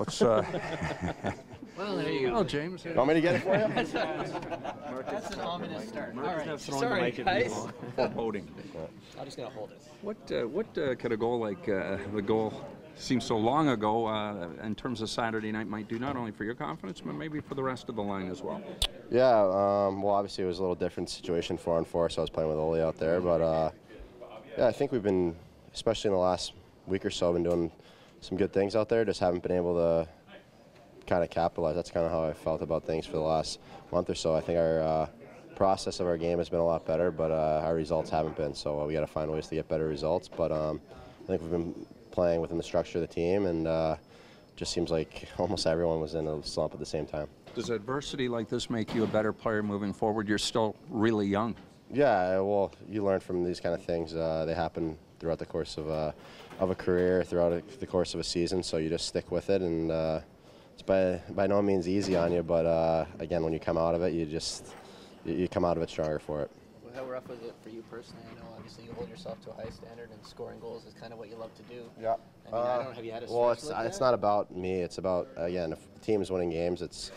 What's Well, there you go. well, James. Want me to get it for you? That's an ominous start. All right, Sorry, guys. Foreboding. I'm just gonna hold it. What could a goal like the goal seems so long ago in terms of Saturday night might do not only for your confidence but maybe for the rest of the line as well? Yeah, well, obviously it was a little different situation 4-on-4, so I was playing with Ole out there. But yeah, I think we've been, especially in the last week or so, been doing some good things out there. Just haven't been able to kind of capitalize. That's kind of how I felt about things for the last month or so. I think our process of our game has been a lot better, but our results haven't been. So we got to find ways to get better results. But I think we've been playing within the structure of the team, and just seems like almost everyone was in a slump at the same time. Does adversity like this make you a better player moving forward? You're still really young. Yeah, well, you learn from these kind of things. They happen throughout the course of a career, throughout the course of a season. So you just stick with it, and it's by no means easy on you. But again, when you come out of it, you come out of it stronger for it. Well, how rough was it for you personally? I know obviously you hold yourself to a high standard, and scoring goals is kind of what you love to do. Yeah. I mean, I don't know, have you had a well, stretch like it's that? not about me. It's about, again, if the team's winning games,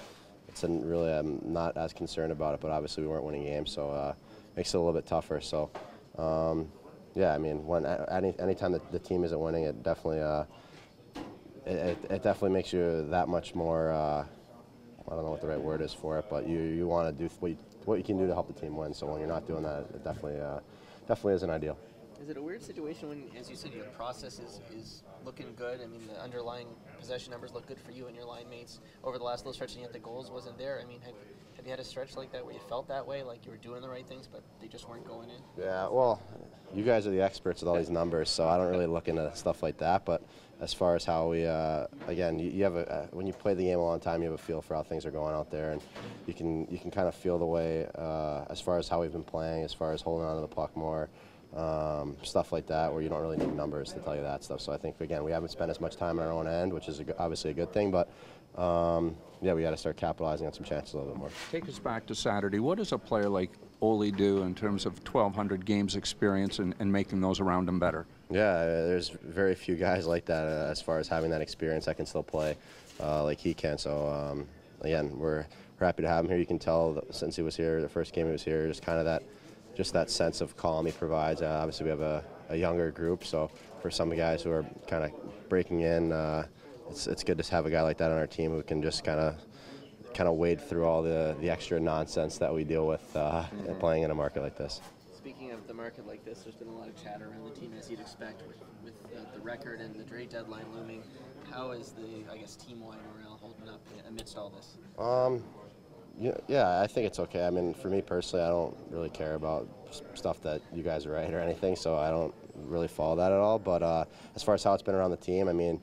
really I'm not as concerned about it. But obviously we weren't winning games, so makes it a little bit tougher. So yeah, I mean, anytime that the team isn't winning, it definitely it definitely makes you that much more. I don't know what the right word is for it, but you want to do what you can do to help the team win. So when you're not doing that, it definitely isn't ideal. Is it a weird situation when, as you said, your process is looking good? I mean, the underlying possession numbers look good for you and your line mates over the last little stretch, and yet the goals wasn't there. I mean, have you had a stretch like that where you felt that way, like you were doing the right things, but they just weren't going in? Yeah, well, you guys are the experts with all these numbers, so I don't really look into stuff like that. But as far as how we, again, you have when you play the game a long time, you have a feel for how things are going out there, and you can kind of feel the way as far as how we've been playing, as far as holding on to the puck more. Stuff like that, where you don't really need numbers to tell you that stuff. So I think, again, we haven't spent as much time on our own end, which is obviously a good thing, but yeah, we got to start capitalizing on some chances a little bit more. Take us back to Saturday. What does a player like Ole do in terms of 1,200 games experience and making those around him better? Yeah, there's very few guys like that as far as having that experience that can still play like he can. So again, we're happy to have him here. You can tell that since he was here, the first game he was here, just kind of that sense of calm he provides. Obviously, we have a younger group, so for some guys who are kind of breaking in, it's good to have a guy like that on our team who can just kind of wade through all the extra nonsense that we deal with playing in a market like this. Speaking of the market like this, there's been a lot of chatter around the team, as you'd expect, with the record and the trade deadline looming. How is the, I guess, team-wide morale holding up amidst all this? Yeah, I think it's okay. I mean, for me personally, I don't really care about stuff that you guys write or anything, so I don't really follow that at all. But as far as how it's been around the team, I mean,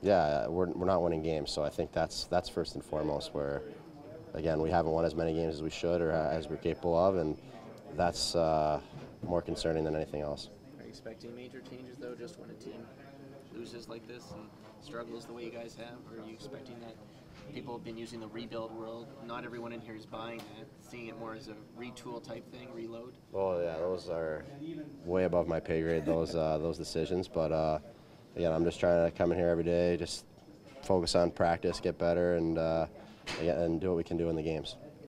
yeah, we're not winning games, so I think that's first and foremost. Where, again, we haven't won as many games as we should or as we're capable of, and that's more concerning than anything else. Are you expecting major changes, though, just when a team loses like this and struggles the way you guys have? Or are you expecting that people have been using the rebuild world? Not everyone in here is buying that, seeing it more as a retool type thing, reload? Well, yeah, those are way above my pay grade, those decisions. But again, I'm just trying to come in here every day, just focus on practice, get better, and do what we can do in the games.